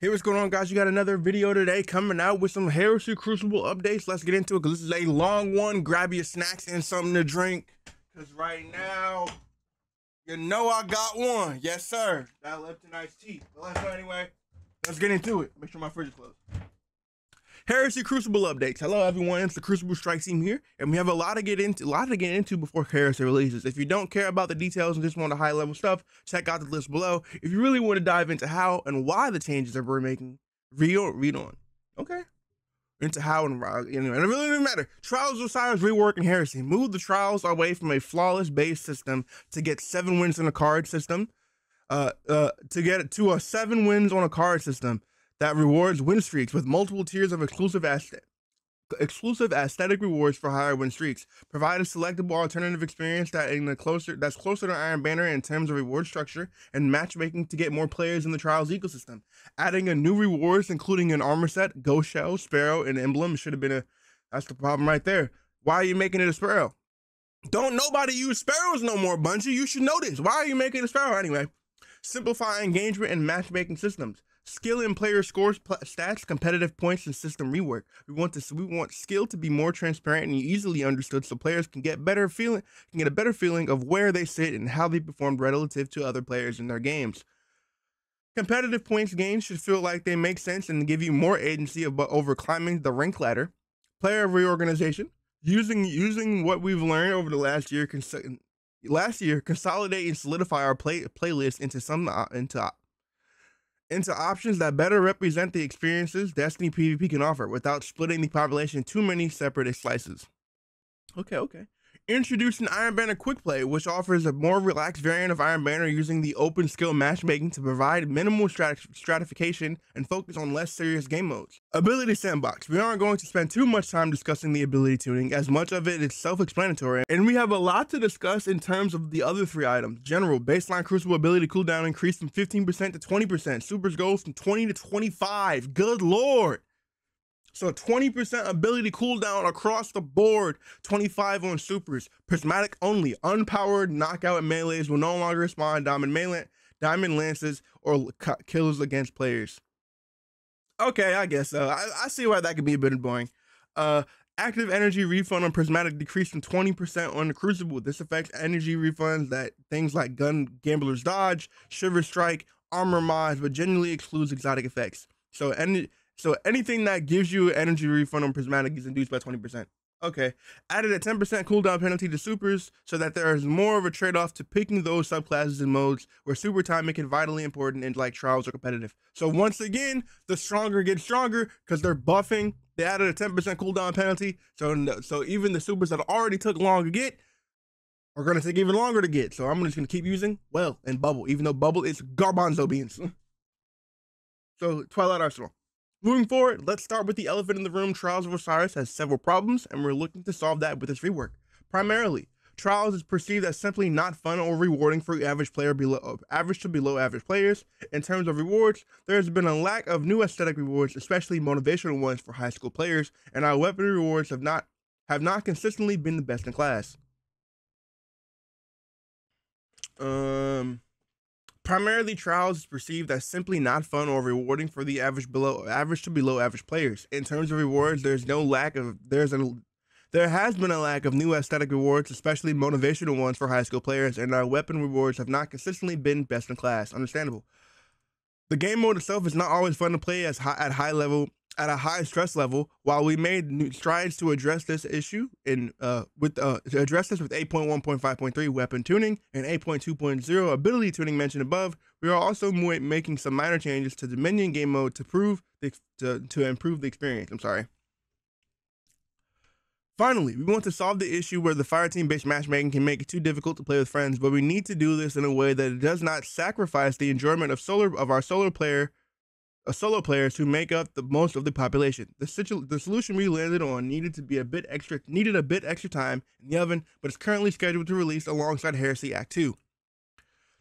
Hey, what's going on, guys? You got another video today coming out with some Heresy Crucible updates. Let's get into it because this is a long one. Grab your snacks and something to drink because right now, you know I got one. Yes, sir. That Lipton iced tea. But let's go anyway. Let's get into it. Make sure my fridge is closed. Heresy Crucible updates. Hello, everyone. It's the Crucible Strike Team here, and we have a lot to get into before Heresy releases. If you don't care about the details and just want the high-level stuff, check out the list below. If you really want to dive into how and why the changes that we're making, read on. Okay. Into how and why, and it really doesn't matter. Trials of Osiris, Rework, and Heresy. Move the Trials away from a flawless base system to get 7 wins in a card system. To get it to a 7 wins on a card system that rewards win streaks with multiple tiers of exclusive aesthetic rewards for higher win streaks. Provide a selectable alternative experience that's closer to Iron Banner in terms of reward structure and matchmaking to get more players in the Trials ecosystem. Adding a new rewards including an armor set, ghost shell, sparrow, and emblem should have been that's the problem right there. Why are you making it a sparrow? Don't nobody use sparrows no more, Bungie. You should know this. Why are you making a sparrow anyway? Simplify engagement and matchmaking systems. Skill and player scores, stats, competitive points, and system rework. We want skill to be more transparent and easily understood, so players can get a better feeling of where they sit and how they perform relative to other players in their games. Competitive points gains should feel like they make sense and give you more agency over climbing the rank ladder. Player reorganization, using what we've learned over the last year, consolidate and solidify our playlist into options that better represent the experiences Destiny PvP can offer without splitting the population in too many separate slices. Okay. Introducing Iron Banner Quick Play, which offers a more relaxed variant of Iron Banner using the open skill matchmaking to provide minimal stratification and focus on less serious game modes. Ability Sandbox. We aren't going to spend too much time discussing the ability tuning, as much of it is self-explanatory, and we have a lot to discuss in terms of the other 3 items. General, baseline Crucible ability cooldown increased from 15% to 20%. Supers goes from 20 to 25. Good lord! So 20% ability cooldown across the board, 25 on supers. Prismatic only. Unpowered knockout melees will no longer spawn diamond lances or kills against players. Okay, I guess so. I see why that could be a bit boring. Active energy refund on Prismatic decreased from 20% on the Crucible. This affects energy refunds that things like Gun Gambler's Dodge, Shiver Strike, Armor mods, but generally excludes exotic effects. So anything that gives you an energy refund on Prismatic is induced by 20%. Okay. Added a 10% cooldown penalty to supers so that there is more of a trade-off to picking those subclasses and modes where super time make it vitally important in like trials or competitive. So once again, the stronger get stronger because they're buffing. They added a 10% cooldown penalty. So even the supers that already took long to get are going to take even longer to get. So I'm just going to keep using Well and Bubble, even though Bubble is garbanzo beans. So Twilight Arsenal. Moving forward, let's start with the elephant in the room. Trials of Osiris has several problems, and we're looking to solve that with this rework. Primarily, Trials is perceived as simply not fun or rewarding for average to below average players. In terms of rewards, there has been a lack of new aesthetic rewards, especially motivational ones for high school players, and our weapon rewards have not consistently been the best in class. Primarily, Trials is perceived as simply not fun or rewarding for the average to below average players. In terms of rewards, there has been a lack of new aesthetic rewards, especially motivational ones for high school players, and our weapon rewards have not consistently been best in class. Understandable. The game mode itself is not always fun to play at a high stress level. While we made new strides to address this issue with 8.1.5.3 weapon tuning and 8.2.0 ability tuning mentioned above, we are also making some minor changes to the minion game mode to improve the experience. Finally, we want to solve the issue where the fireteam-based matchmaking can make it too difficult to play with friends, but we need to do this in a way that it does not sacrifice the enjoyment of our solo players who make up the most of the population. The solution we landed on needed a bit extra time in the oven, but is currently scheduled to release alongside Heresy Act 2.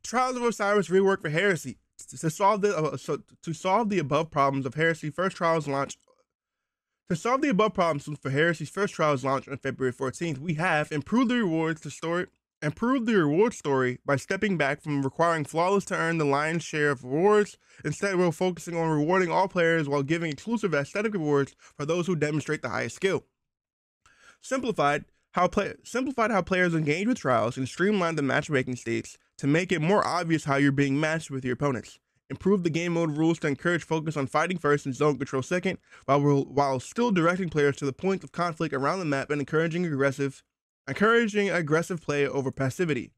Trials of Osiris Rework for Heresy. To solve the above problems of Heresy first trials launch. To solve the above problems for Heresy's first trials launch on February 14th, we have improved the rewards to store Improve the reward story by stepping back from requiring flawless to earn the lion's share of rewards. Instead, we're focusing on rewarding all players while giving exclusive aesthetic rewards for those who demonstrate the highest skill. Simplified how players engage with trials and streamline the matchmaking states to make it more obvious how you're being matched with your opponents. Improve the game mode rules to encourage focus on fighting first and zone control second, while still directing players to the point of conflict around the map and encouraging aggressive play over passivity.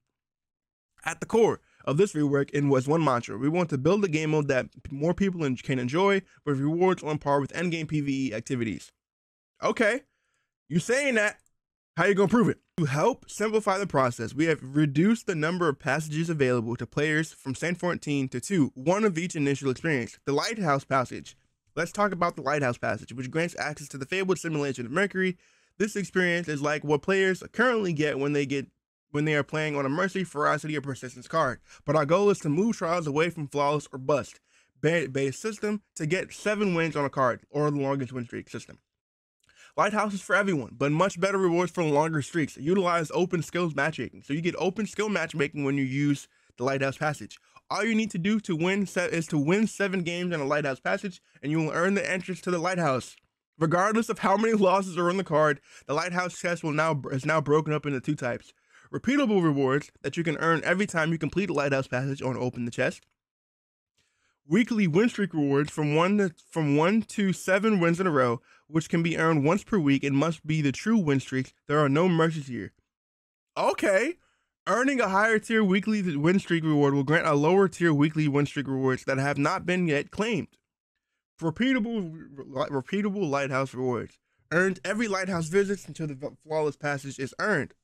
At the core of this rework was one mantra: we want to build a game mode that more people can enjoy, with rewards on par with endgame PvE activities. Okay, you saying that? How you gonna prove it? To help simplify the process, we have reduced the number of passages available to players from 14 to 2, one of each initial experience. The Lighthouse Passage. Let's talk about the Lighthouse Passage, which grants access to the fabled simulation of Mercury. This experience is like what players currently get when they are playing on a Mercy, Ferocity, or Persistence card. But our goal is to move trials away from Flawless or Bust based system to get 7 wins on a card, or the longest win streak system. Lighthouse is for everyone, but much better rewards for longer streaks. Utilize open skills matchmaking. So you get open skill matchmaking when you use the Lighthouse Passage. All you need to do to win is to win 7 games in a Lighthouse Passage, and you will earn the entrance to the Lighthouse. Regardless of how many losses are on the card, the Lighthouse chest is now broken up into 2 types. Repeatable rewards that you can earn every time you complete a Lighthouse Passage or open the chest. Weekly win streak rewards from 1 to 7 wins in a row, which can be earned once per week and must be the true win streaks. There are no mercies here. Okay. Earning a higher tier weekly win streak reward will grant a lower tier weekly win streak rewards that have not been yet claimed. Repeatable Lighthouse rewards. Earned every Lighthouse visit until the Flawless Passage is earned.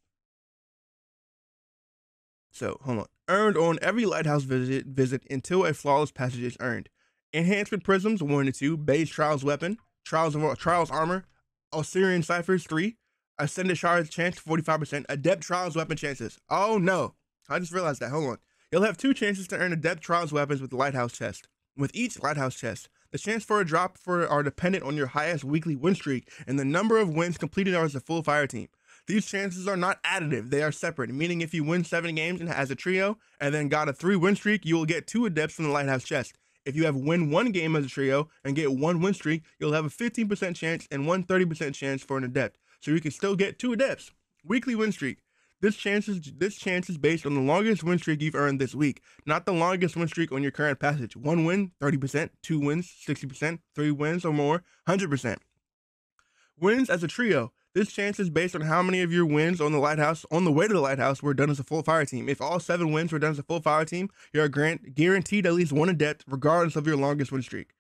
So, hold on. Earned on every Lighthouse visit until a Flawless Passage is earned. Enhancement Prisms 1 to 2, Base Trials Weapon, Trials Armor, Osirian Ciphers 3, Ascended Shards chance 45%, Adept Trials Weapon chances. Oh no, I just realized that. Hold on. You'll have 2 chances to earn Adept Trials Weapons with the Lighthouse chest. With each Lighthouse chest, the chance for a drop are dependent on your highest weekly win streak and the number of wins completed as a full fire team. These chances are not additive, they are separate, meaning if you win 7 games as a trio and then got a 3 win streak, you will get 2 adepts from the Lighthouse chest. If you have win 1 game as a trio and get 1 win streak, you'll have a 15% chance and 130% chance for an adept. So you can still get 2 adepts. Weekly win streak. This chance is based on the longest win streak you've earned this week, not the longest win streak on your current passage. 1 win, 30%, 2 wins, 60%, 3 wins or more, 100%. Wins as a trio. This chance is based on how many of your wins on the way to the Lighthouse were done as a full fire team. If all 7 wins were done as a full fire team, you're guaranteed at least 1 adept, regardless of your longest win streak.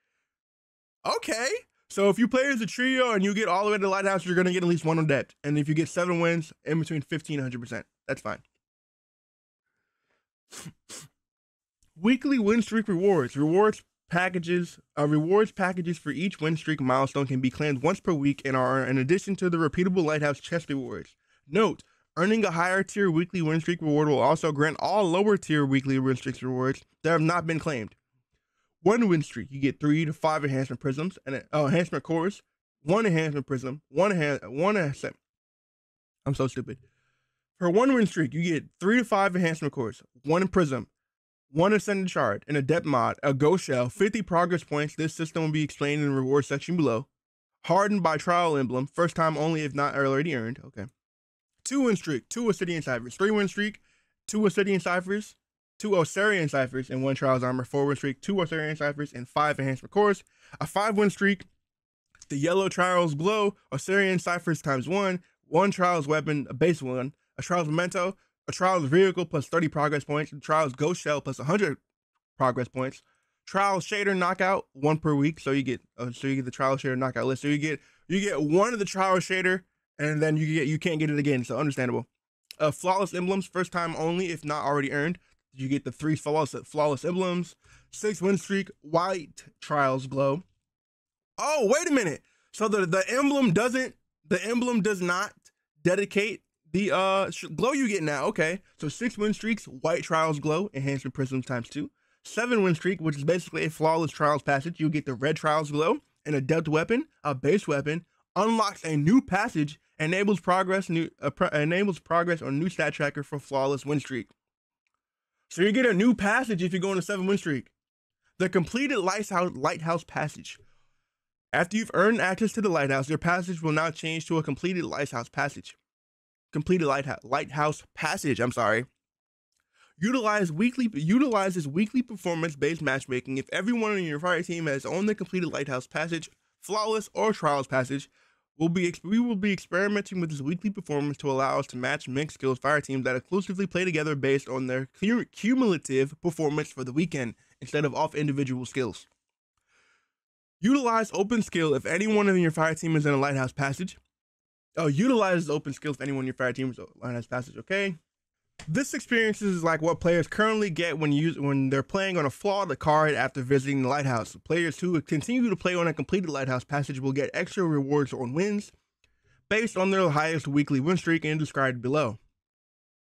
Okay. So if you play as a trio and you get all the way to the Lighthouse, you're going to get at least 1 adept. And if you get 7 wins, in between 15 and 100%. That's fine. Weekly win streak rewards. Rewards packages for each win streak milestone can be claimed once per week and are in addition to the repeatable Lighthouse chest rewards. Note, earning a higher tier weekly win streak reward will also grant all lower tier weekly win streak rewards that have not been claimed. 1 win streak, you get 3 to 5 enhancement prisms and enhancement cores, 1 enhancement prism, I'm so stupid. For 1 win streak, you get 3 to 5 enhancement cores, 1 prism, 1 Ascended Shard, an Adept mod, a Ghost Shell, 50 progress points. This system will be explained in the reward section below. Hardened by Trial Emblem, first time only if not already earned. Okay. 2 win streak, 2 Obsidian Ciphers, 3 win streak, 2 Obsidian Ciphers, 2 Osirian Ciphers, and 1 Trials Armor, 4 win streak, 2 Osirian Ciphers, and 5 enhancement cores. A 5 win streak, the Yellow Trials Glow, Osirian Ciphers times 1, 1 Trials Weapon, a base 1, a Trials Memento, a Trials Vehicle plus 30 progress points, a Trials Ghost Shell plus 100 progress points, Trials Shader Knockout 1 per week, so you get the Trials Shader Knockout list. So you get 1 of the Trials Shader, and then you can't get it again. So understandable. Flawless Emblems, first time only if not already earned. You get the 3 flawless emblems, 6 win streak, white Trials Glow. Oh, wait a minute. So the emblem does not dedicate the glow you get now. Okay, so 6 win streaks, white Trials Glow, enhancement prisms times 2. 7 win streak, which is basically a flawless Trials passage. You get the red Trials Glow, an adept weapon, a base weapon, unlocks a new passage, enables progress on new stat tracker for flawless win streak. So you get a new passage if you go on a 7-win streak. The completed lighthouse passage. After you've earned access to the lighthouse, your passage will now change to a completed lighthouse passage. Lighthouse passage. Utilizes weekly performance-based matchmaking. If everyone on your fire team has owned the completed lighthouse passage, flawless or trials passage, we will be experimenting with this weekly performance to allow us to match mixed skills fire teams that exclusively play together based on their cumulative performance for the weekend instead of off individual skills. Utilize open skill if anyone in your fire team is in a lighthouse passage. Utilizes open skill if anyone in your fire team is in a lighthouse passage. Okay. This experience is like what players currently get when they're playing on a flawed card after visiting the lighthouse. Players who continue to play on a completed lighthouse passage will get extra rewards on wins based on their highest weekly win streak and described below.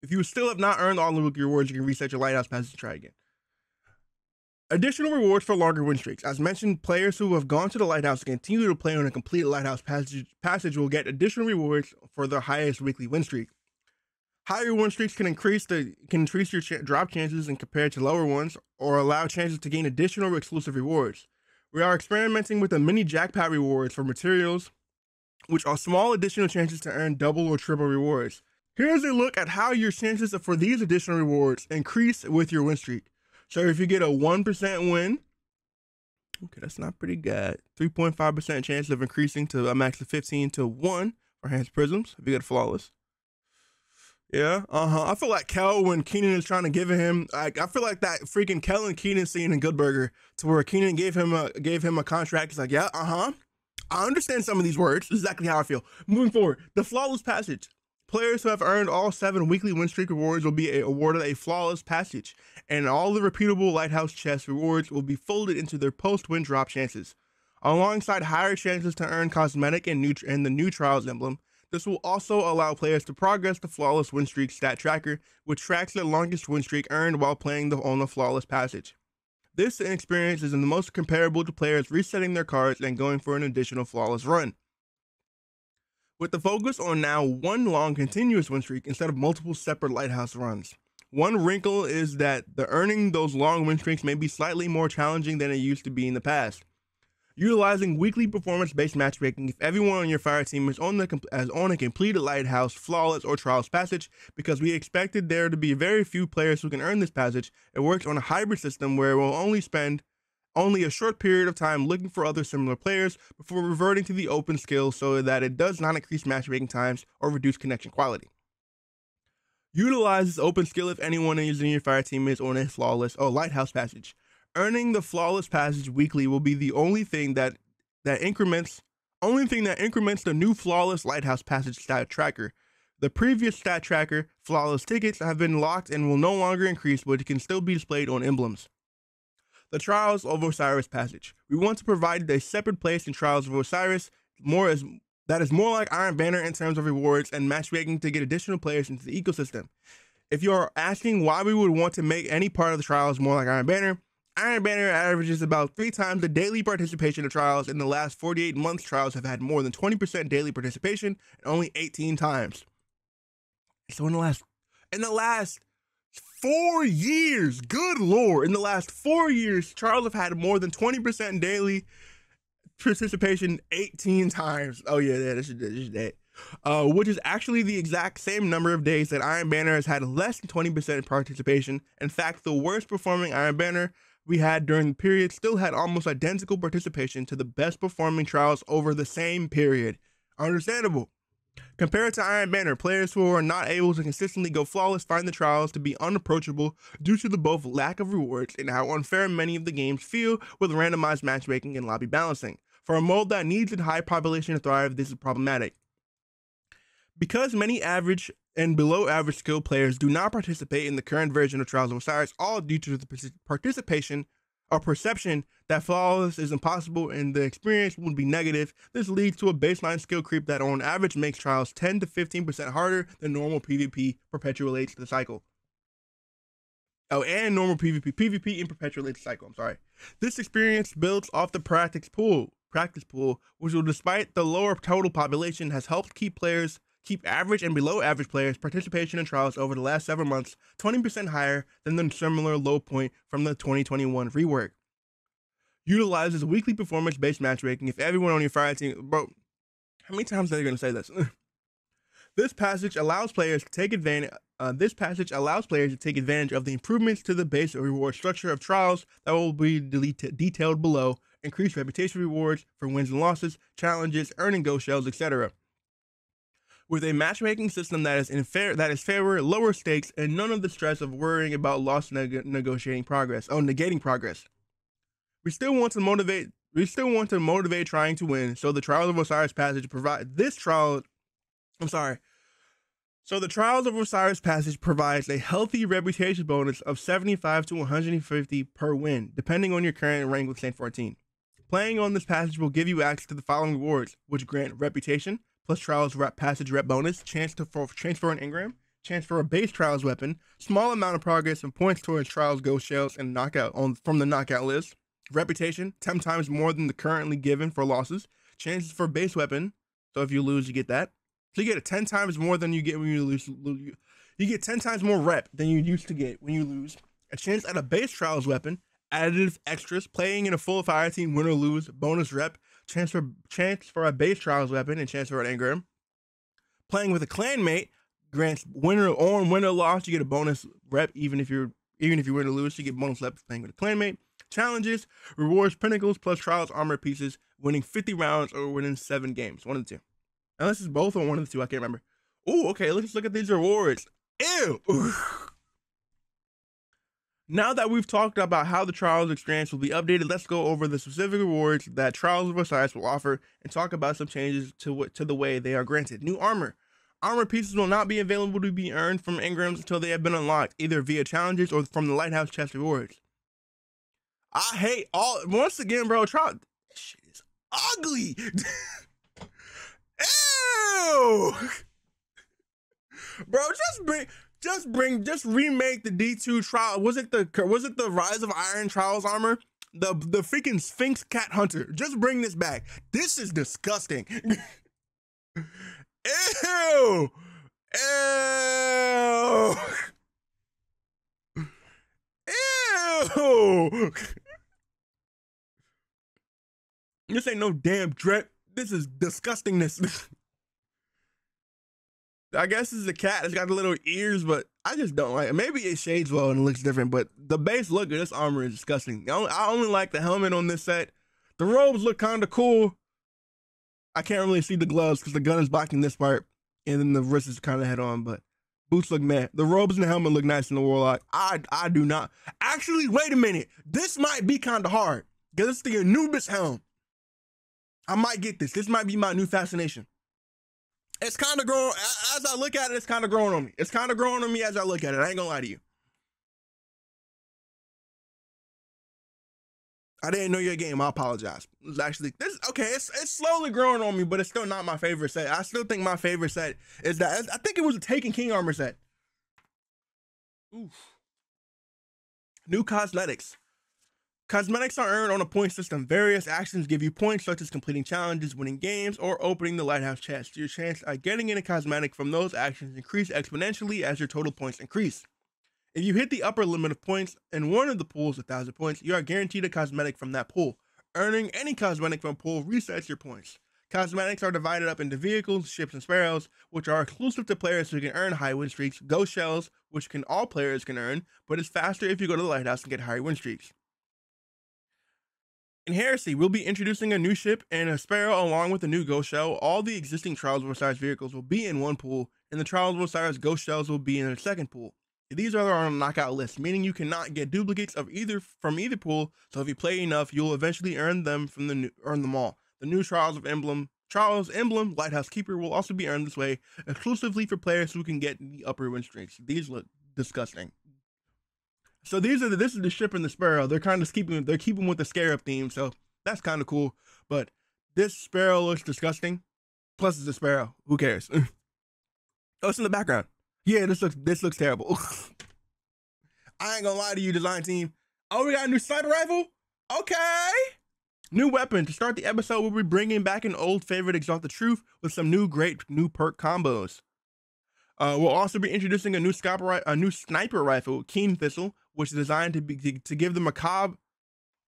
If you still have not earned all the weekly rewards, you can reset your lighthouse passage and try again. Additional rewards for longer win streaks. As mentioned, players who have gone to the lighthouse and continue to play on a completed lighthouse passage will get additional rewards for their highest weekly win streak. Higher win streaks can increase your drop chances and compared to lower ones, or allow chances to gain additional exclusive rewards. We are experimenting with the mini jackpot rewards for materials, which are small additional chances to earn double or triple rewards. Here's a look at how your chances for these additional rewards increase with your win streak. So if you get a 1% win, okay, that's not pretty good. 3.5% chance of increasing to a max of 15 to 1 for Hands Prisms if you get flawless. Yeah, I feel like Kel when Keenan is trying to give him, I feel like that freaking Kel and Keenan scene in Good Burger, to where Keenan gave him a contract. He's like, yeah, I understand some of these words. This is exactly how I feel. Moving forward, the flawless passage. Players who have earned all 7 weekly win streak rewards will be awarded a flawless passage, and all the repeatable lighthouse chest rewards will be folded into their post-win drop chances, alongside higher chances to earn cosmetic and the new trials emblem. This will also allow players to progress the flawless win streak stat tracker, which tracks the longest win streak earned while playing on the flawless passage. This experience is the most comparable to players resetting their cards and going for an additional flawless run, with the focus on now one long continuous win streak instead of multiple separate lighthouse runs. One wrinkle is that the earning those long win streaks may be slightly more challenging than it used to be in the past. Utilizing weekly performance-based matchmaking if everyone on your fire team is on a completed lighthouse, flawless, or trials passage, because we expected there to be very few players who can earn this passage. It works on a hybrid system where we'll only spend a short period of time looking for other similar players before reverting to the open skill so that it does not increase matchmaking times or reduce connection quality. Utilize this open skill if anyone in your fire team is on a flawless or lighthouse passage. Earning the flawless passage weekly will be the only thing that increments the new flawless lighthouse passage stat tracker. The previous stat tracker, flawless tickets, have been locked and will no longer increase, but it can still be displayed on emblems. The Trials of Osiris passage. We want to provide a separate place in Trials of Osiris that is more like Iron Banner in terms of rewards and matchmaking to get additional players into the ecosystem. If you are asking why we would want to make any part of the Trials more like Iron Banner averages about 3 times the daily participation of Trials. In the last 48 months, Trials have had more than 20% daily participation and only 18 times. So in the last 4 years, good lord, in the last 4 years, Trials have had more than 20% daily participation 18 times. Oh yeah, this is that. Which is actually the exact same number of days that Iron Banner has had less than 20% participation. In fact, the worst performing Iron Banner we had during the period still had almost identical participation to the best performing Trials over the same period. Understandable. Compared to Iron Banner, players who are not able to consistently go flawless find the Trials to be unapproachable due to the both lack of rewards and how unfair many of the games feel with randomized matchmaking and lobby balancing. For a mode that needs a high population to thrive, this is problematic. Because many average and below average skill players do not participate in the current version of Trials of Osiris, all due to the participation or perception that flawless is impossible and the experience would be negative, this leads to a baseline skill creep that on average makes Trials 10 to 15% harder than normal PvP perpetuates the cycle. Oh, and normal PvP and perpetuates the cycle, I'm sorry. This experience builds off the practice pool. practice pool, which will, despite the lower total population, has helped keep average and below average players' participation in trials over the last 7 months 20% higher than the similar low point from the 2021 rework. Utilizes weekly performance-based matchmaking. If everyone on your fire team, bro, how many times are they going to say this? This passage allows players to take advantage. This passage allows players to take advantage of the improvements to the base reward structure of trials that will be detailed below. Increased reputation rewards for wins and losses, challenges, earning ghost shells, etc. With a matchmaking system that is fairer, lower stakes, and none of the stress of worrying about lost negating progress. We still want to motivate trying to win. So the Trials of Osiris passage So the Trials of Osiris passage provides a healthy reputation bonus of 75 to 150 per win, depending on your current rank with Saint 14. Playing on this passage will give you access to the following rewards, which grant reputation, plus Trials passage rep bonus, chance to transfer an engram, chance for a base Trials weapon, small amount of progress and points towards Trials ghost shells and knockout from the knockout list, reputation, 10 times more than the currently given for losses, chances for base weapon, so if you lose, you get that. So you get 10 times more than you get when you lose. You get 10 times more rep than you used to get when you lose. A chance at a base Trials weapon, additive extras, playing in a full fire team, win or lose, bonus rep, chance for a base Trials weapon, and chance for an engram. Playing with a clanmate grants win or loss. You get a bonus rep even if you win or lose. You get bonus rep playing with a clanmate. Challenges, rewards, pinnacles, plus Trials armor pieces, winning 50 rounds or winning 7 games. One of the two. Unless it's both or one of the two, I can't remember. Oh, okay, let's look at these rewards. Ew! Now that we've talked about how the Trials experience will be updated, let's go over the specific rewards that Trials of Osiris will offer and talk about some changes to the way they are granted. New armor. Armor pieces will not be available to be earned from engrams until they have been unlocked, either via challenges or from the Lighthouse chest rewards. I hate once again, bro, this shit is ugly. Ew! Bro, just remake the D2 trial. Was it the Rise of Iron Trials armor? The freaking Sphinx Cat Hunter. Just bring this back. This is disgusting. Ew! Ew! Ew! This ain't no damn drip. This is disgustingness. I guess it's a cat. It's got the little ears, but I just don't like it. Maybe it shades well and it looks different, but the base look of this armor is disgusting. I only like the helmet on this set. The robes look kind of cool. I can't really see the gloves because the gun is blocking this part, and then the wrist is kind of head on, but boots look mad. The robes and the helmet look nice in the Warlock. I do not. Actually, wait a minute. This might be kind of hard because it's the Anubis helm. I might get this. This might be my new fascination. It's kind of growing, as I look at it, it's kind of growing on me. It's kind of growing on me as I look at it. I ain't gonna lie to you. I didn't know your game. I apologize. It's actually, it's slowly growing on me, but it's still not my favorite set. I still think my favorite set is that, I think it was a Taken King armor set. Oof. New cosmetics. Cosmetics are earned on a point system. Various actions give you points, such as completing challenges, winning games, or opening the Lighthouse chest. Your chance at getting in a cosmetic from those actions increase exponentially as your total points increase. If you hit the upper limit of points in one of the pools, 1,000 points, you are guaranteed a cosmetic from that pool. Earning any cosmetic from a pool resets your points. Cosmetics are divided up into vehicles, ships, and sparrows, which are exclusive to players who can earn high win streaks, ghost shells, which all players can earn, but it's faster if you go to the Lighthouse and get higher win streaks. In Heresy, we'll be introducing a new ship and a sparrow along with a new ghost shell. All the existing Trials of Osiris vehicles will be in one pool, and the Trials of Osiris ghost shells will be in a second pool. These are on a knockout list, meaning you cannot get duplicates of either pool, so if you play enough, you'll eventually earn them all. The new Trials Emblem Lighthouse Keeper will also be earned this way, exclusively for players who can get the upper win streaks. These look disgusting. So this is the ship and the sparrow. They're kind of keeping with the Scarab theme, so that's kind of cool. But this sparrow looks disgusting. Plus, it's a sparrow. Who cares? Oh, it's in the background. Yeah, this looks terrible. I ain't gonna lie to you, design team. Oh, we got a new sniper rifle. Okay. New weapon. To start the episode, we'll be bringing back an old favorite, Exalt the Truth, with some great new perk combos. We'll also be introducing a new sniper rifle, Keen Thistle, which is designed to give the macabre.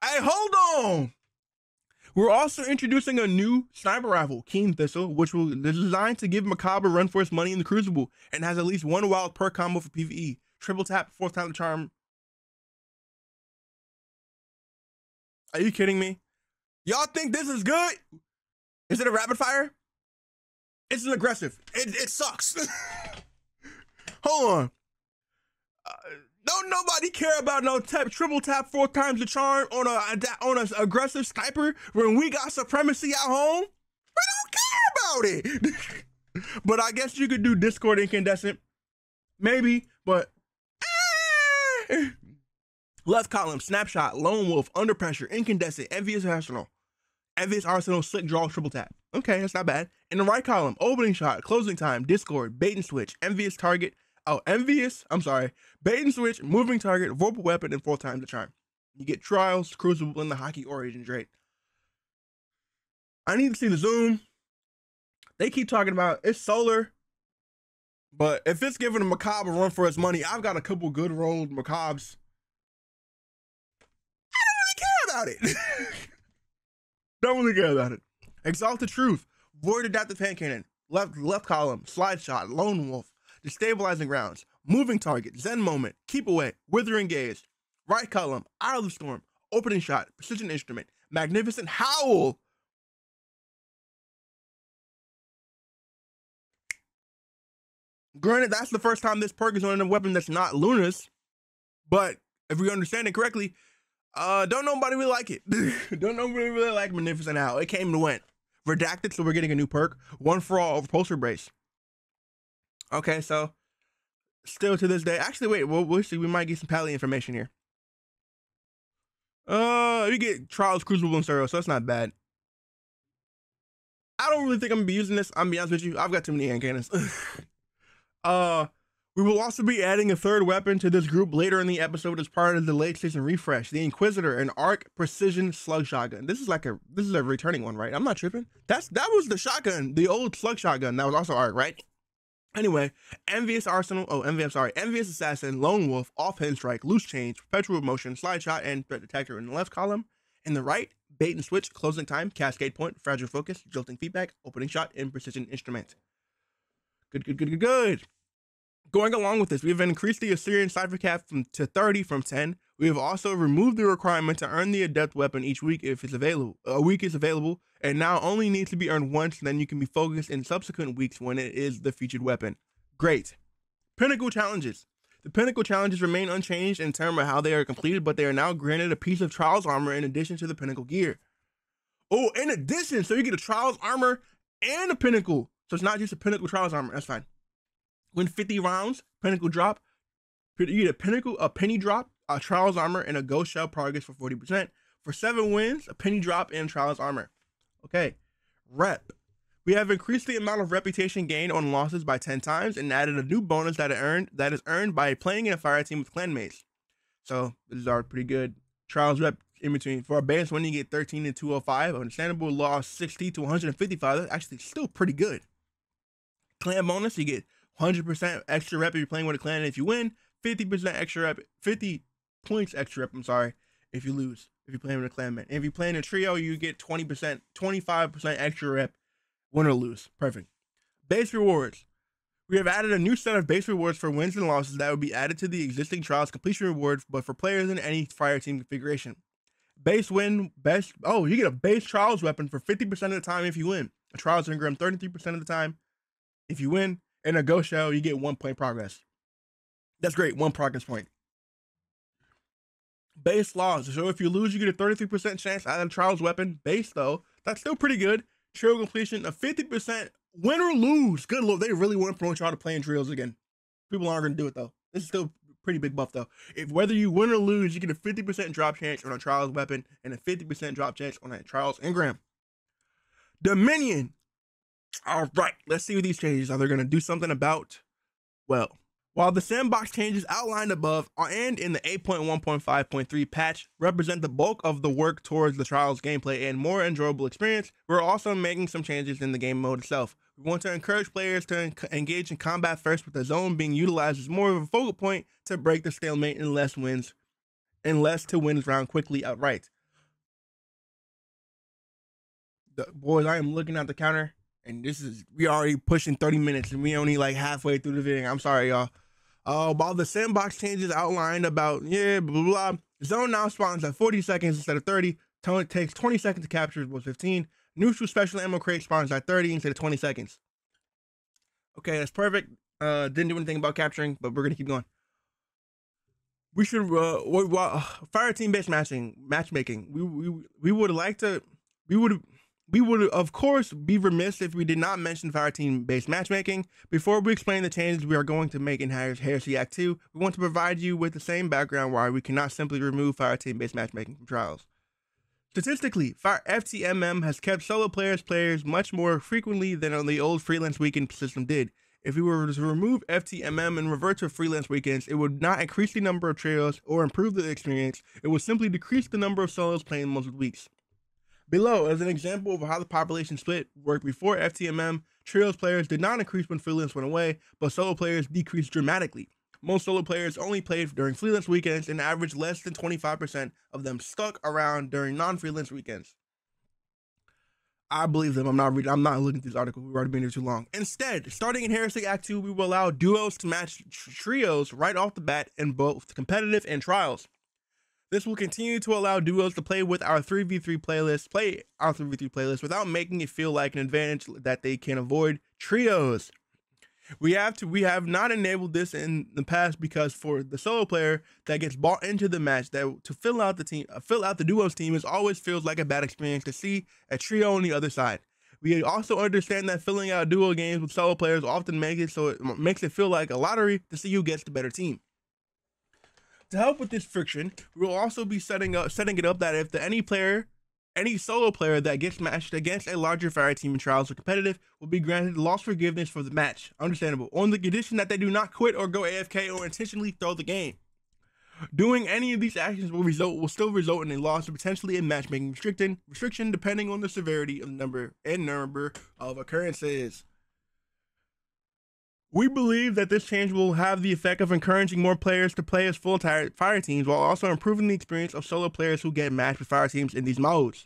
Hey, hold on! We're also introducing a new sniper rifle, Keen Thistle, which is designed to give macabre a run for its money in the Crucible, and has at least one wild perk combo for PvE. Triple tap, 4th time the charm. Are you kidding me? Y'all think this is good? Is it a rapid fire? It's an aggressive. It sucks. Hold on. Don't nobody care about no triple tap 4 times the charm on a aggressive sniper when we got supremacy at home. We don't care about it. But I guess you could do Discord Incandescent, maybe. But left column, snapshot, lone wolf, under pressure, incandescent, envious arsenal, slick draw, triple tap. Okay, that's not bad. In the right column, opening shot, closing time, Discord, bait and switch, bait and switch, moving target, vorpal weapon, and 4 times the charm. You get trials, Crucible, and the hockey origin trait. I need to see the zoom. They keep talking about it's solar, but if it's giving a macabre a run for its money, I've got a couple good rolled macabres. I don't really care about it. Don't really care about it. Exalt the Truth, void adaptive hand cannon, left column, slide shot, lone wolf, destabilizing rounds, moving target, zen moment, keep away, withering gaze, right column, eye of the storm, opening shot, precision instrument, magnificent howl. Granted, that's the first time this perk is on a weapon that's not Luna's, but if we understand it correctly, don't nobody really like it. Don't nobody really like Magnificent Howl. It came and went. Redacted, so we're getting a new perk. One for all, repulsor brace. Okay, so still to this day. Actually, wait, we'll see. We might get some pally information here. You get Trials, Crucible, and Stereo, so that's not bad. I don't really think I'm gonna be using this. I'm gonna be honest with you. I've got too many hand cannons. We will also be adding a 3rd weapon to this group later in the episode as part of the late season refresh, the Inquisitor, an Arc Precision Slug Shotgun. This is a returning one, right? I'm not tripping. That was the shotgun, the old slug shotgun that was also Arc, right? Anyway, Envious Assassin, Lone Wolf, Offhand Strike, Loose Change, Perpetual Motion, Slide Shot, and Threat Detector in the left column. In the right, Bait and Switch, Closing Time, Cascade Point, Fragile Focus, Jolting Feedback, Opening Shot, and Precision Instrument. Good. Going along with this, we have increased the Assyrian Cypher cap to 30 from 10. We have also removed the requirement to earn the Adept weapon each week if it's available. A week is available, and now only needs to be earned once, and then you can be focused in subsequent weeks when it is the featured weapon. Great. Pinnacle challenges. The Pinnacle challenges remain unchanged in terms of how they are completed, but they are now granted a piece of Trials armor in addition to the Pinnacle gear. Oh, in addition, so you get a Trials armor and a Pinnacle. So it's not just a Pinnacle Trials armor. That's fine. Win 50 rounds, Pinnacle drop. You get a Pinnacle, a penny drop, a Trials armor, and a Ghost Shell progress for 40%. For 7 wins, a penny drop and Trials armor. Okay, rep. We have increased the amount of reputation gained on losses by 10 times and added a new bonus that is earned by playing in a fire team with clanmates. So these are pretty good. Trials rep in between. For a base win, you get 13 to 205. Understandable loss 60 to 155. That's actually still pretty good. Clan bonus, you get 100% extra rep if you're playing with a clan, and if you win, 50% extra rep, 50 points extra rep, if you lose, if you're playing with a clan man. If you play in a trio, you get 20%, 25% extra rep, win or lose. Perfect. Base rewards. We have added a new set of base rewards for wins and losses that will be added to the existing Trials completion reward, but for players in any fire team configuration. Base win, you get a base Trials weapon for 50% of the time if you win. A Trials engram 33% of the time if you win. In a Ghost Shell, you get 1 point progress. That's great, 1 progress point. Base loss. So if you lose, you get a 33% chance at a Trials weapon. Base, though, that's still pretty good. Trio completion, a 50% win or lose. Good lord, they really want to promote y'all to playing trios again. People aren't going to do it, though. This is still a pretty big buff, though. If whether you win or lose, you get a 50% drop chance on a Trials weapon and a 50% drop chance on a Trials engram. Dominion. All right, let's see what these changes are. They're going to do something about, well, While the Sandbox changes outlined above and in the 8.1.5.3 patch represent the bulk of the work towards the Trials gameplay and more enjoyable experience, we're also making some changes in the game mode itself. We want to encourage players to engage in combat first, with the zone being utilized as more of a focal point to break the stalemate and less to win round quickly outright. Boys, I am looking at the counter, and we already pushing 30 minutes, and we only like halfway through the video. I'm sorry, y'all. While the Sandbox changes outlined about, blah, blah, blah, zone now spawns at 40 seconds instead of 30. It takes 20 seconds to capture was 15. Neutral special ammo crate spawns at 30 instead of 20 seconds. Okay, that's perfect. Didn't do anything about capturing, but we're gonna keep going. We should fire team based matchmaking. We would of course be remiss if we did not mention fire team based matchmaking. Before we explain the changes we are going to make in Heresy Act 2, we want to provide you with the same background why we cannot simply remove fire team based matchmaking from Trials. Statistically, FTMM has kept solo players much more frequently than on the old freelance weekend system did. If we were to remove FTMM and revert to freelance weekends, it would not increase the number of trios or improve the experience. It would simply decrease the number of solos playing most weeks. Below, as an example of how the population split worked before FTMM, trios players did not increase when freelance went away, but solo players decreased dramatically. Most solo players only played during freelance weekends, and average less than 25% of them stuck around during non-freelance weekends. I believe them. I'm not looking at this article. We've already been here too long. Instead, starting in Heresy Act 2, we will allow duos to match trios right off the bat in both competitive and trials. This will continue to allow duos to play with our 3v3 playlist without making it feel like an advantage that they can avoid trios. We have not enabled this in the past because for the solo player that gets bought into the match, that to fill out the duos team always feels like a bad experience to see a trio on the other side. We also understand that filling out duo games with solo players often makes it feel like a lottery to see who gets the better team. To help with this friction, we will also be setting it up that if any solo player that gets matched against a larger fire team in Trials or competitive will be granted loss forgiveness for the match. Understandable. On the condition that they do not quit or go AFK or intentionally throw the game. Doing any of these actions will still result in a loss or potentially a matchmaking restriction depending on the severity of the number of occurrences. We believe that this change will have the effect of encouraging more players to play as full fire teams while also improving the experience of solo players who get matched with fire teams in these modes.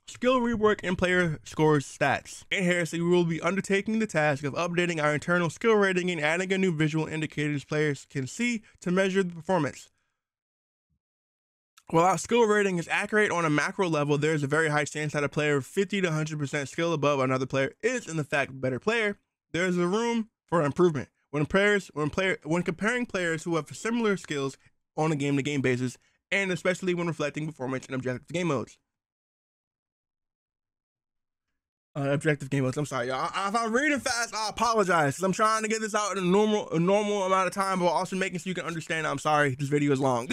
Skill rework and player scores stats. In Heresy, we will be undertaking the task of updating our internal skill rating and adding a new visual indicators players can see to measure the performance. While our skill rating is accurate on a macro level, there is a very high chance that a player with 50 to 100% skill above another player is in the fact a better player. There is a room for improvement when comparing players who have similar skills on a game-to-game basis, and especially when reflecting performance in objective game modes. I'm sorry, y'all. If I'm reading fast, I apologize. I'm trying to get this out in a normal amount of time, but also making so you can understand. I'm sorry, this video is long.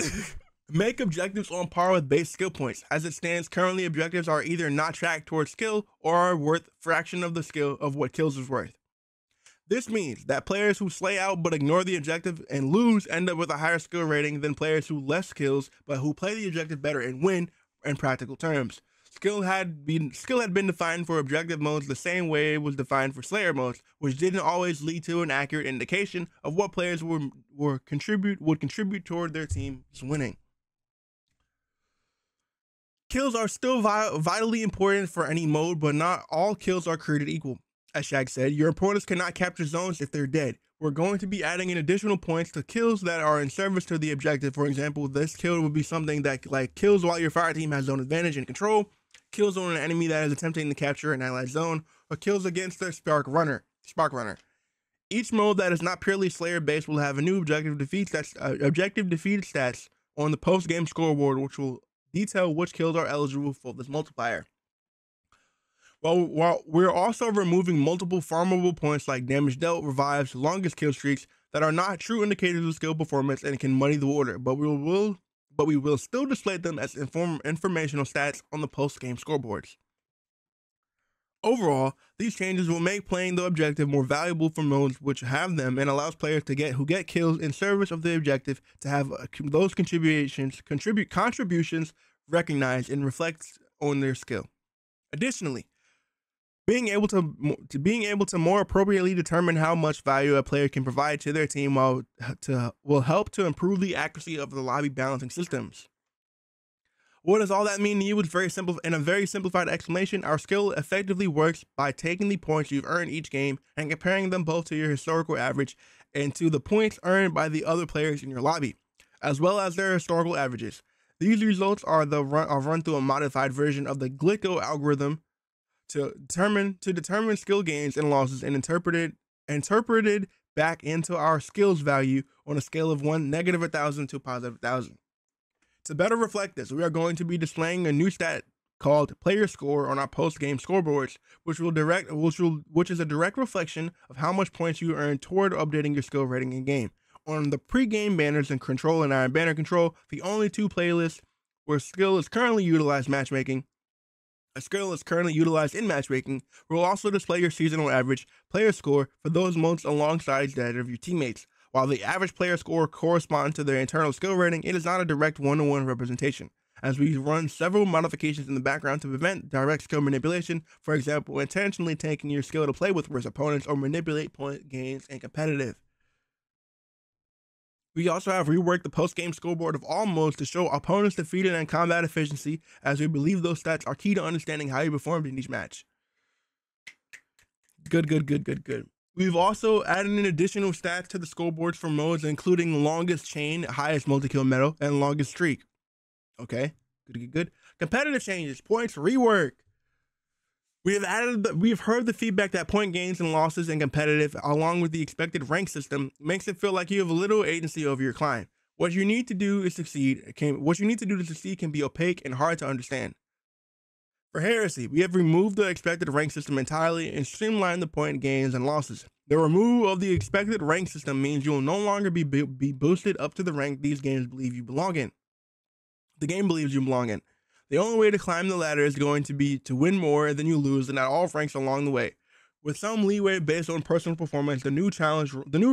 Make objectives on par with base skill points. As it stands, currently objectives are either not tracked towards skill or are worth fraction of the skill of what kills is worth. This means that players who slay out but ignore the objective and lose end up with a higher skill rating than players who less skills but who play the objective better and win in practical terms. Skill had been defined for objective modes the same way it was defined for Slayer modes, which didn't always lead to an accurate indication of what players would contribute toward their team's winning. Kills are still vitally important for any mode, but not all kills are created equal. As Shag said, your opponents cannot capture zones if they're dead. We're going to be adding in additional points to kills that are in service to the objective. For example, this kill would be something that like kills while your fire team has zone advantage and control, kills on an enemy that is attempting to capture an allied zone, or kills against their spark runner. Each mode that is not purely Slayer based will have a new objective defeated stats on the post-game scoreboard, which will detail which kills are eligible for this multiplier. While we're also removing multiple farmable points like damage dealt, revives, longest kill streaks that are not true indicators of skill performance and can muddy the water, but we will still display them as informational stats on the post-game scoreboards. Overall, these changes will make playing the objective more valuable for modes which have them, and allows players to get kills in service of the objective to have those contributions recognized and reflect on their skill. Additionally, being able to more appropriately determine how much value a player can provide to their team will help to improve the accuracy of the lobby balancing systems. What does all that mean to you? It's very simple. In a very simplified explanation, our skill effectively works by taking the points you've earned each game and comparing them both to your historical average and to the points earned by the other players in your lobby, as well as their historical averages. These results are run through a modified version of the Glicko algorithm to determine skill gains and losses, and interpreted back into our skills value on a scale of -1,000 to +1,000. To better reflect this, we are going to be displaying a new stat called player score on our post-game scoreboards, which is a direct reflection of how much points you earn toward updating your skill rating in game. On the pre-game banners in Control and Iron Banner Control, the only two playlists where skill is currently utilized in matchmaking, will also display your seasonal average player score for those modes alongside that of your teammates. While the average player score corresponds to their internal skill rating, it is not a direct one-to-one representation, as we run several modifications in the background to prevent direct skill manipulation, for example, intentionally taking your skill to play with worse opponents or manipulate point gains in competitive. We also have reworked the post-game scoreboard of all modes to show opponents defeated and combat efficiency, as we believe those stats are key to understanding how you performed in each match. Good. We've also added in additional stats to the scoreboards for modes, including longest chain, highest multi-kill medal, and longest streak. Okay, good. Competitive changes, points, rework. We have heard the feedback that point gains and losses in competitive, along with the expected rank system, makes it feel like you have a little agency over your climb. What you need to do to succeed can be opaque and hard to understand. For Heresy, we have removed the expected rank system entirely and streamlined the point gains and losses. The removal of the expected rank system means you will no longer be boosted up to the rank these games believe you belong in. The game believes you belong in. The only way to climb the ladder is going to be to win more than you lose, and at all ranks along the way. With some leeway based on personal performance, the new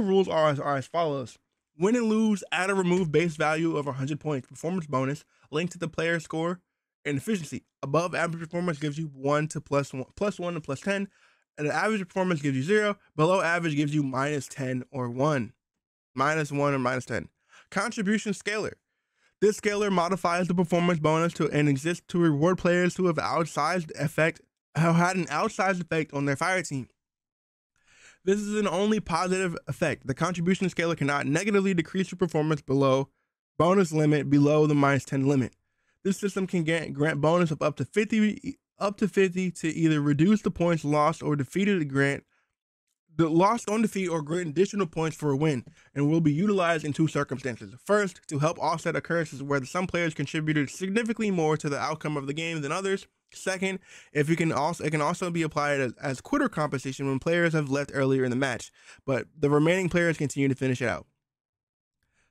rules are as follows. Win and lose, add or remove base value of 100 points, performance bonus, linked to the player score, and efficiency. Above average performance gives you +1 to +10, and the average performance gives you 0. Below average gives you -10 or 1. -1 or -10. Contribution scaler. This scaler modifies the performance bonus and exists to reward players who have had an outsized effect on their fire team. This is an only positive effect. The contribution scaler cannot negatively decrease your performance below bonus limit below the -10 limit. This system can grant bonus of up to 50 to either reduce the points lost or defeated, grant additional points for a win, and will be utilized in two circumstances. First, to help offset occurrences where some players contributed significantly more to the outcome of the game than others. Second, it can also be applied as quitter compensation when players have left earlier in the match, but the remaining players continue to finish it out.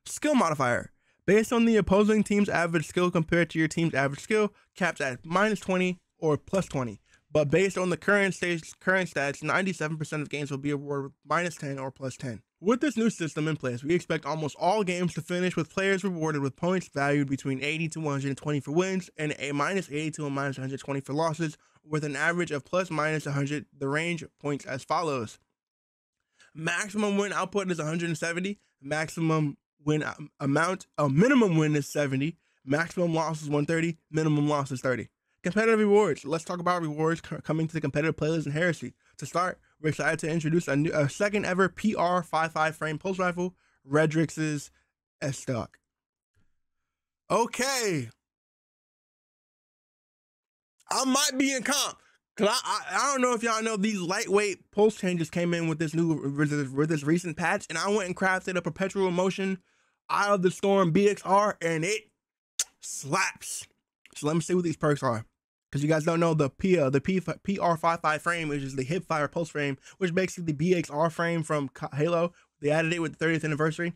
Skill modifier. Based on the opposing team's average skill compared to your team's average skill, capped at -20 or +20. But based on the current stats, 97% of games will be awarded with -10 or +10. With this new system in place, we expect almost all games to finish with players rewarded with points valued between 80 to 120 for wins and a -80 to a -120 for losses, with an average of ±100. The range points as follows. Maximum win output is 170. Minimum win is 70. Maximum loss is 130. Minimum loss is 30. Competitive rewards. Let's talk about rewards coming to the competitive playlist in Heresy. To start, we're excited to introduce a second ever PR-55 frame pulse rifle, Redrix's S-Stock. Okay. I might be in comp. Cause I don't know if y'all know, these lightweight pulse changes came in with this recent patch, and I went and crafted a Perpetual Motion Eye of the Storm BXR, and it slaps. So let me see what these perks are, because you guys don't know, the PR-55 frame, which is the hipfire pulse frame, which basically the BXR frame from Halo. They added it with the 30th anniversary.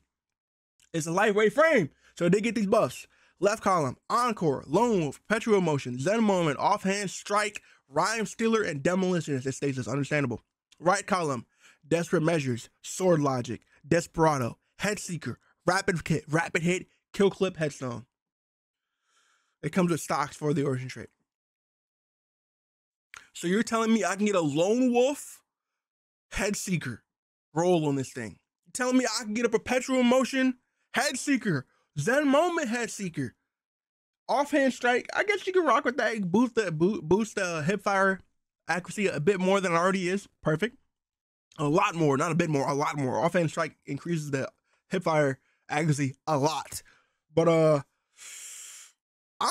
It's a lightweight frame, so they get these buffs. Left column, Encore, Lone Wolf, Perpetual Motion, Zen Moment, Offhand Strike, Rhyme Stealer and Demolitionist. It stays as understandable. Right column, Desperate Measures, Sword Logic, Desperado, Headseeker, Rapid Hit, Kill Clip, Headstone. It comes with stocks for the origin trait. So you're telling me I can get a Lone Wolf Headseeker roll on this thing? You're telling me I can get a Perpetual Motion Headseeker, Zen Moment Headseeker, Offhand Strike? I guess you can rock with that. Boost the hip fire accuracy a bit more than it already is. Perfect. A lot more, not a bit more, a lot more. Offhand Strike increases the hip fire accuracy a lot. But I'm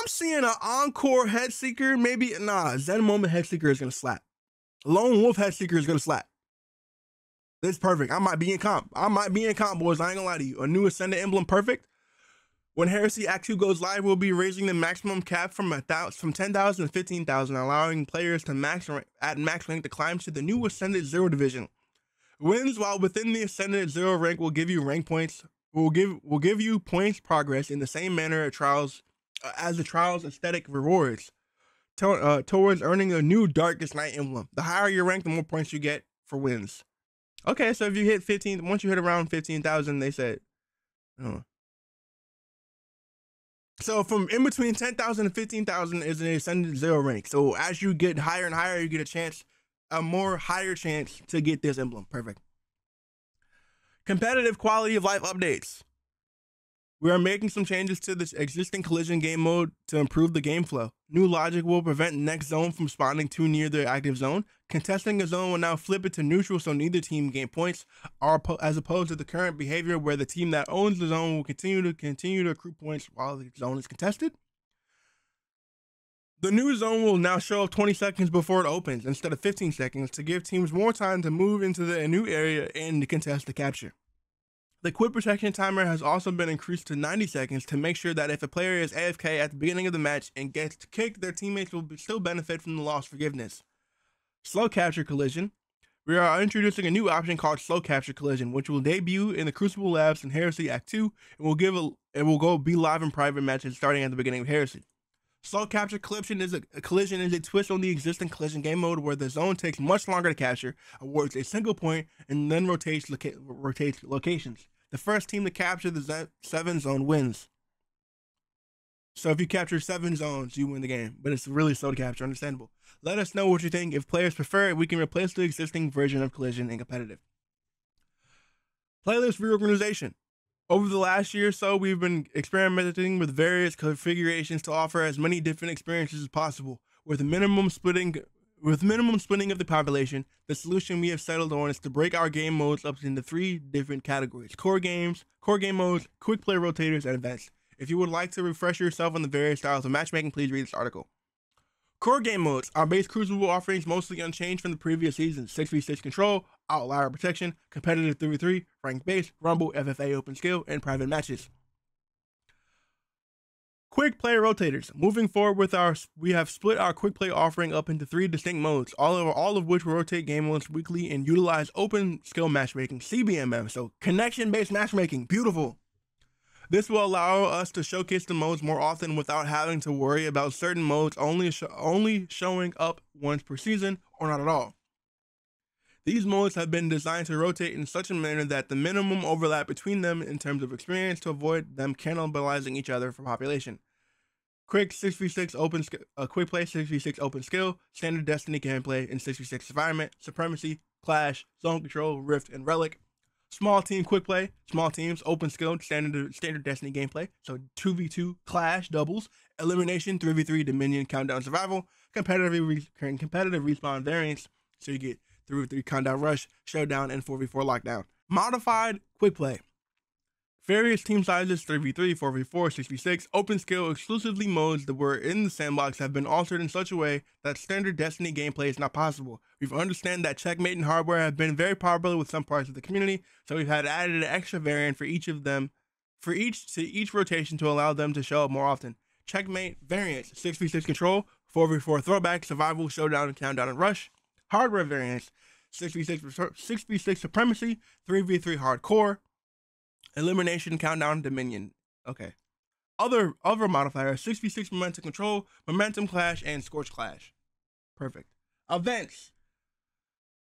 seeing an Encore Headseeker. Maybe Zen Moment Headseeker is gonna slap. Lone Wolf Headseeker is gonna slap. This is perfect. I might be in comp, boys. I ain't gonna lie to you. A new Ascendant emblem, perfect. When Heresy Act 2 goes live, we'll be raising the maximum cap from 10,000 to 15,000, allowing players to at max rank to climb to the new Ascendant 0 division. Wins while within the Ascendant 0 rank will give you rank points. Will give you points progress in the same manner as the trials aesthetic rewards towards earning a new Darkest Night emblem. The higher your rank, the more points you get for wins. Okay, so if you hit 15, once you hit around 15,000, they said, so from in between 10,000 and 15,000 is an Ascendant 0 rank. So as you get higher and higher, you get a more higher chance to get this emblem. Perfect. Competitive quality of life updates. We are making some changes to this existing collision game mode to improve the game flow. New logic will prevent next zone from spawning too near the active zone. Contesting a zone will now flip it to neutral, so neither team gain points, as opposed to the current behavior where the team that owns the zone will continue to accrue points while the zone is contested. The new zone will now show up 20 seconds before it opens instead of 15 seconds to give teams more time to move into the new area and to contest the capture. The quick protection timer has also been increased to 90 seconds to make sure that if a player is AFK at the beginning of the match and gets kicked, their teammates will still benefit from the loss forgiveness. Slow capture collision. We are introducing a new option called Slow Capture Collision, which will debut in the Crucible Labs in Heresy Act 2 and will be live in private matches starting at the beginning of Heresy. Slow Capture Collision is a twist on the existing collision game mode where the zone takes much longer to capture, awards a single point, and then rotates locations. The first team to capture the 7 zone wins. So if you capture 7 zones, you win the game, but it's really slow to capture, understandable. Let us know what you think. If players prefer it, we can replace the existing version of collision in competitive. Playlist reorganization. Over the last year or so, we've been experimenting with various configurations to offer as many different experiences as possible. With minimum splitting of the population, the solution we have settled on is to break our game modes up into 3 different categories: core game modes, quick play rotators, and events. If you would like to refresh yourself on the various styles of matchmaking, please read this article. Core game modes. Our base Crucible offerings mostly unchanged from the previous season: 6v6 control, outlier protection, competitive 3v3, ranked base, rumble, FFA open skill, and private matches. Quick play rotators. Moving forward we have split our quick play offering up into 3 distinct modes, all of which will rotate game modes weekly and utilize open skill matchmaking, CBMM, so connection-based matchmaking. Beautiful. This will allow us to showcase the modes more often without having to worry about certain modes only showing up once per season or not at all. These modes have been designed to rotate in such a manner that the minimum overlap between them in terms of experience to avoid them cannibalizing each other for population. Quick 6v6 open quick play 6v6 open skill, standard Destiny gameplay in 6v6 environment, supremacy, clash, zone control, rift, and relic. Small team quick play, small teams, open skill, standard Destiny gameplay, so 2v2 clash doubles, elimination 3v3 Dominion countdown survival, competitive respawn variants, so you get 3v3 countdown rush, showdown, and 4v4 lockdown. Modified quick play. Various team sizes, 3v3, 4v4, 6v6, open skill exclusively modes that were in the sandbox have been altered in such a way that standard Destiny gameplay is not possible. We've understand that checkmate and hardware have been very popular with some parts of the community, so we've had added an extra variant for each rotation to allow them to show up more often. Checkmate variants, 6v6 control, 4v4 throwback, survival, showdown, countdown, and rush. Hardware variants, 6v6 supremacy, 3v3 hardcore, elimination, countdown, dominion. Okay. Other modifiers: 6v6 momentum control, momentum clash, and scorch clash. Perfect. Events.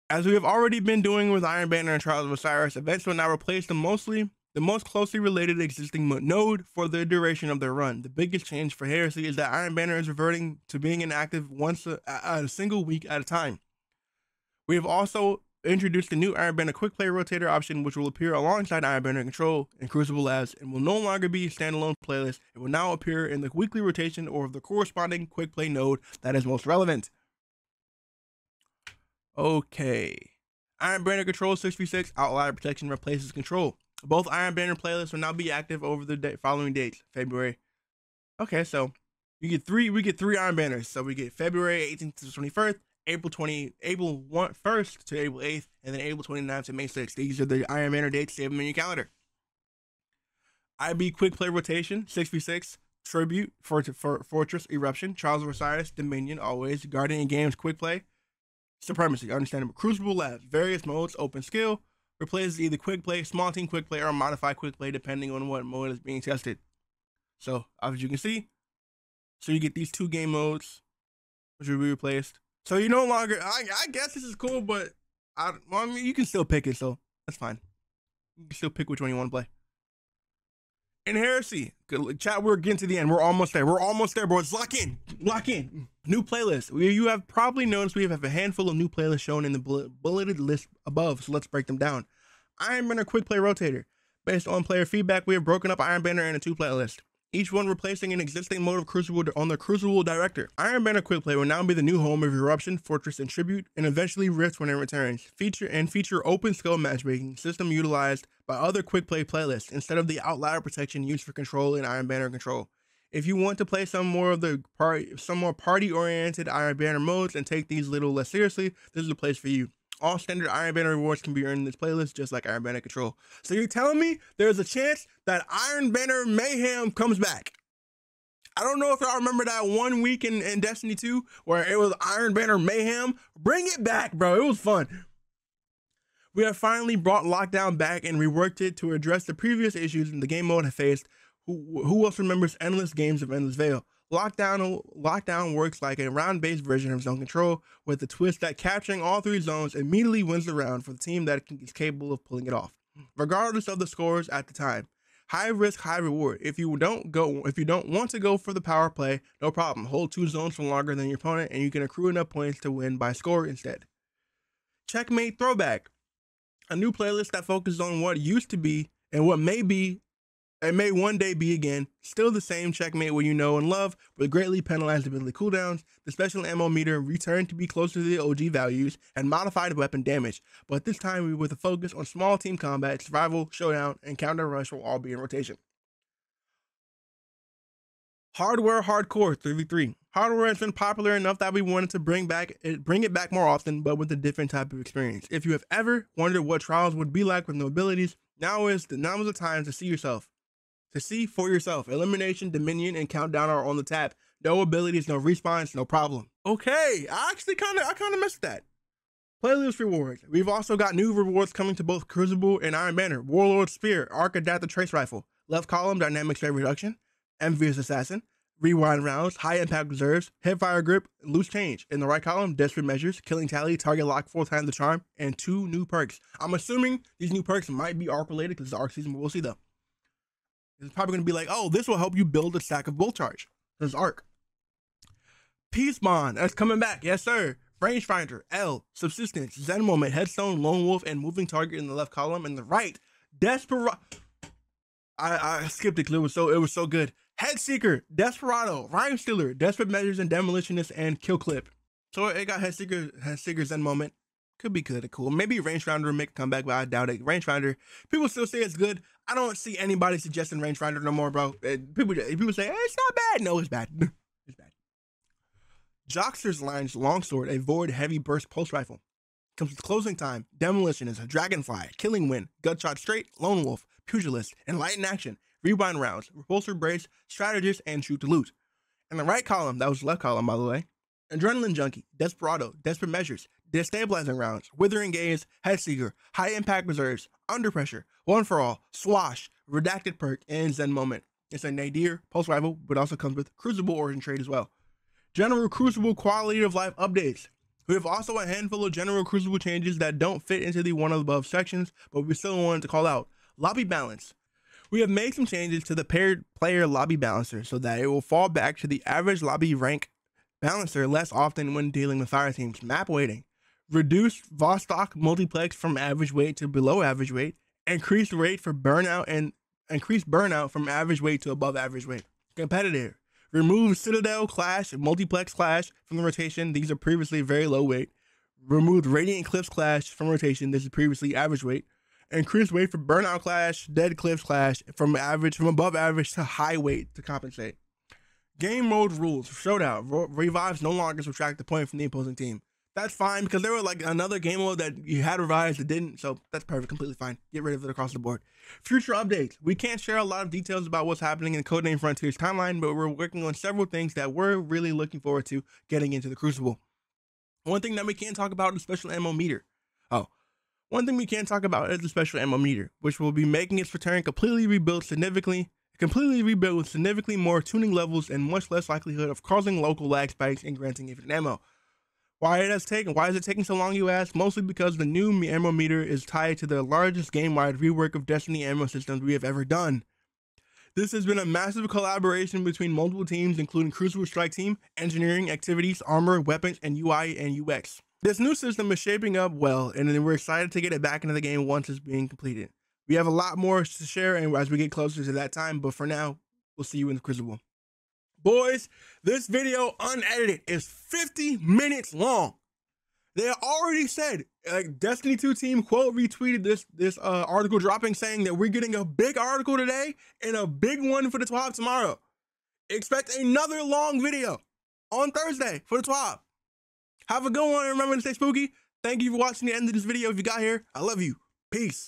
As we have already been doing with Iron Banner and Trials of Osiris, events will now replace the most closely related existing node for the duration of their run. The biggest change for Heresy is that Iron Banner is reverting to being inactive once a single week at a time. We have also introduced the new Iron Banner Quick Play Rotator option, which will appear alongside Iron Banner Control and Crucible Labs and will no longer be a standalone playlist. It will now appear in the weekly rotation or the corresponding Quick Play node that is most relevant. Okay. Iron Banner Control 6v6 Outlier Protection replaces Control. Both Iron Banner playlists will now be active over the following dates. February. Okay, so we get three Iron Banners. So we get February 18th to 21st, April 1st to April 8th, and then April 29th to May 6th. These are the Iron Banner dates. Save them in your calendar. IB Quick Play Rotation 6v6 Tribute for Fortress Eruption, Trials of Osiris, Dominion, always, Guardian Games Quick Play, Supremacy, understandable. Crucible Labs, various modes, open skill, replaces either quick play, small team quick play, or modified quick play depending on what mode is being tested. So, as you can see, so you get these 2 game modes, which will be replaced. So you no longer, I guess this is cool, but I mean, you can still pick it, so that's fine. You can still pick which one you want to play. In Heresy, chat, we're getting to the end. We're almost there. We're almost there, boys. Lock in. Lock in. New playlist. You have probably noticed we have a handful of new playlists shown in the bulleted list above, so let's break them down. Iron Banner Quick Play Rotator. Based on player feedback, we have broken up Iron Banner into 2 playlists, each one replacing an existing mode of Crucible on the Crucible Director. Iron Banner Quick Play will now be the new home of Eruption, Fortress, and Tribute, and eventually Rift when it returns. Feature open skill matchmaking, system utilized by other Quick Play playlists instead of the outlier protection used for Control in Iron Banner Control. If you want to play some more party-oriented Iron Banner modes and take these a little less seriously, this is the place for you. All standard Iron Banner rewards can be earned in this playlist, just like Iron Banner Control. So you're telling me there's a chance that Iron Banner Mayhem comes back? I don't know if y'all remember that 1 week in Destiny 2 where it was Iron Banner Mayhem. Bring it back, bro. It was fun. We have finally brought Lockdown back and reworked it to address the previous issues in the game mode have faced. Who else remembers endless games of Endless Veil? Lockdown works like a round-based version of Zone Control, with the twist that capturing all 3 zones immediately wins the round for the team that is capable of pulling it off, regardless of the scores at the time. High risk, high reward. If you don't want to go for the power play, no problem. Hold 2 zones for longer than your opponent, and you can accrue enough points to win by score instead. Checkmate Throwback, a new playlist that focuses on what used to be and what may be. It may one day be again, still the same checkmate what you know and love, with greatly penalized ability cooldowns, the special ammo meter returned to be closer to the OG values, and modified weapon damage, but this time with a focus on small team combat, survival, showdown, and counter rush will all be in rotation. Hardware Hardcore 3v3. Hardware has been popular enough that we wanted to bring it back more often, but with a different type of experience. If you have ever wondered what Trials would be like with no abilities, now is the time to see for yourself. Elimination, Dominion, and Countdown are on the tap. No abilities, no respawns, no problem. Okay, I kind of missed that. Playlist rewards. We've also got new rewards coming to both Crucible and Iron Banner. Warlord Spear, Arc Adaptive Trace Rifle, left column Dynamic Straight Reduction, Envious Assassin, Rewind Rounds, High Impact Reserves, Hipfire Grip, Loose Change. In the right column, Desperate Measures, Killing Tally, Target Lock 4 times the charm, and 2 new perks. I'm assuming these new perks might be Arc related because it's Arc season, but we'll see though. It's probably going to be like, oh, this will help you build a stack of Bull Charge. This is Arc. Peace Bond, that's coming back. Yes, sir. Rangefinder, L, Subsistence, Zen Moment, Headstone, Lone Wolf, and Moving Target in the left column. In the right, Desperado. I skipped it because it was so good. Headseeker, Desperado, Rhyme Stealer, Desperate Measures, and Demolitionist, and Kill Clip. So it got Headseeker, Zen Moment. Could be good, cool. Maybe Rangefinder make a comeback, but I doubt it. Rangefinder, people still say it's good. I don't see anybody suggesting Rangefinder no more, bro. People say, hey, it's not bad. No, it's bad. It's bad. Jockster's Line's Longsword, a Void Heavy Burst Pulse Rifle. Comes with Closing Time, Demolition is a Dragonfly, Killing Wind, Gutshot Straight, Lone Wolf, Pugilist, Enlightened Action, Rewind Rounds, Repulsor Brace, Strategist, and Shoot to Loot. In the right column, that was the left column, by the way, Adrenaline Junkie, Desperado, Desperate Measures, Destabilizing Rounds, Withering Gaze, Headseeker, High Impact Reserves, Under Pressure, One for All, Swash, Redacted Perk, and Zen Moment. It's a Nadir Pulse Rifle, but also comes with Crucible Origin Trade as well. General Crucible Quality of Life updates. We have also a handful of general Crucible changes that don't fit into the one above sections, but we still wanted to call out. Lobby balance. We have made some changes to the paired player lobby balancer so that it will fall back to the average lobby rank balancer less often when dealing with fire teams. Map weighting. Reduced Vostok multiplex from average weight to below average weight. Increased rate for burnout and increased burnout from average weight to above average weight. Competitive. Remove Citadel Clash, Multiplex Clash from the rotation. These are previously very low weight. Removed Radiant Cliffs Clash from rotation. This is previously average weight. Increased weight for Burnout Clash, Dead Cliffs Clash from above average to high weight to compensate. Game mode rules. Showdown. Revives no longer subtract the point from the opposing team. That's fine because there were like another game mode that you had revised that didn't, so that's perfect, completely fine. Get rid of it across the board. Future updates. We can't share a lot of details about what's happening in Codename Frontiers timeline, but we're working on several things that we're really looking forward to getting into the Crucible. One thing that we can't talk about is the special ammo meter. One thing we can't talk about is the special ammo meter, which will be making its return completely rebuilt with significantly more tuning levels and much less likelihood of causing local lag spikes and granting infinite ammo. Why is it taking so long, you ask? Mostly because the new ammo meter is tied to the largest game-wide rework of Destiny ammo systems we have ever done. This has been a massive collaboration between multiple teams, including Crucible Strike Team, engineering, activities, armor, weapons, and UI and UX. This new system is shaping up well, and we're excited to get it back into the game once it's being completed. We have a lot more to share as we get closer to that time, but for now, we'll see you in the Crucible. Boys, this video unedited is 50 minutes long. They already said, like, Destiny 2 team quote retweeted this article dropping saying that we're getting a big article today and a big one for the TWAB tomorrow. Expect another long video on Thursday for the TWAB. Have a good one and remember to stay spooky. Thank you for watching the end of this video. If you got here, I love you. Peace.